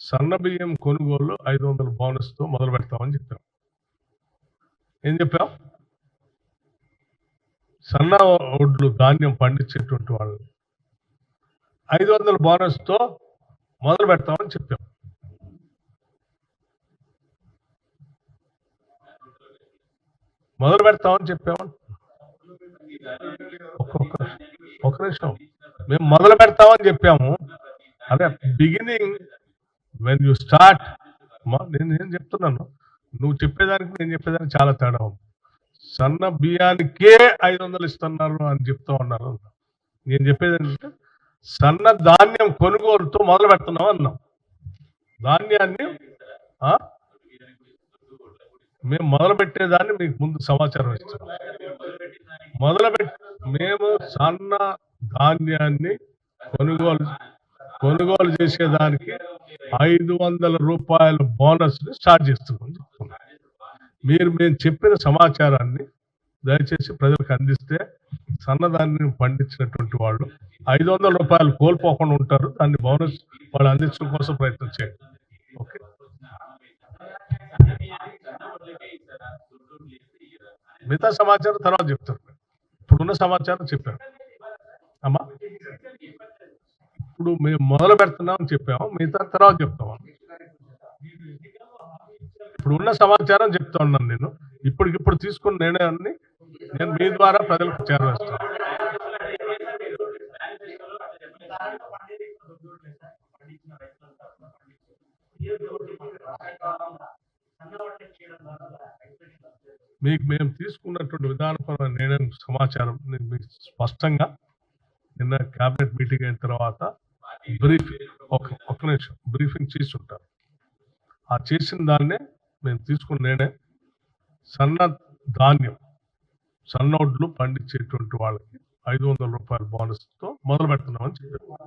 సన్న బియ్యం కొనుగోలు 500 బోనస్‌తో మొదలు పెడతామని చెప్పాం. ఏం చెప్పాం? సన్న ఒడ్లు ధాన్యం పండించేటువంటి వాళ్ళు 500 బోనస్‌తో మొదలు పెడతామని చెప్పాం. మొదలు పెడతామని చెప్పాము. ఒక నిమిషం, మేము మొదలు పెడతామని చెప్పాము. అదే బిగినింగ్ వెన్ యూ స్టార్ట్. నేను చెప్తున్నాను, నువ్వు చెప్పేదానికి నేను చెప్పేదానికి చాలా తేడా ఉంది. సన్న బియ్యానికే 500 ఇస్తున్నారు అని చెప్తా ఉన్నారు. నేను చెప్పేది ఏంటంటే సన్న ధాన్యం కొనుగోలుతో మొదలు పెడుతున్నాం అన్నాం. ధాన్యాన్ని మేము మొదలు పెట్టేదాన్ని మీకు ముందు సమాచారం ఇస్తాం. మేము సన్న ధాన్యాన్ని కొనుగోలు చేసేదానికి 500 రూపాయల బోనస్ ని స్టార్ట్ చేస్తున్నాం. మేము చెప్పిన సమాచారాన్ని దయచేసి ప్రజలకు అందిస్తే సన్నధాన్యం పండించినటువంటి వాళ్ళు 500 రూపాయలు కోల్పోకుండా ఉంటారు. దాన్ని బోనస్ వాళ్ళు అందించడం కోసం ప్రయత్నం చేయండి. ఓకే, మిగతా సమాచారం తర్వాత చెప్తారు. ఇప్పుడున్న సమాచారం చెప్పాను అమ్మా. ఇప్పుడు మేము మొదలు పెడుతున్నామని చెప్పాము, మిగతా తర్వాత చెప్తాము. ఇప్పుడు ఉన్న సమాచారం చెప్తా ఉన్నాను. నేను ఇప్పటికిప్పుడు తీసుకున్న నిర్ణయాన్ని నేను మీ ద్వారా ప్రజలకు చేరవేస్తాను. మీకు మేము తీసుకున్నటువంటి విధానపరమైన నిర్ణయం సమాచారం మీకు స్పష్టంగా నిన్న క్యాబినెట్ మీటింగ్ అయిన తర్వాత బ్రీఫింగ్ చేసి ఉంటారు. ఆ చేసిన దాన్నే మేము తీసుకున్న నిర్ణయం సన్న ధాన్యం సన్నోడ్లు పండించేటువంటి వాళ్ళకి 500 రూపాయల బోనస్తో మొదలు పెడుతున్నామని చెప్పారు.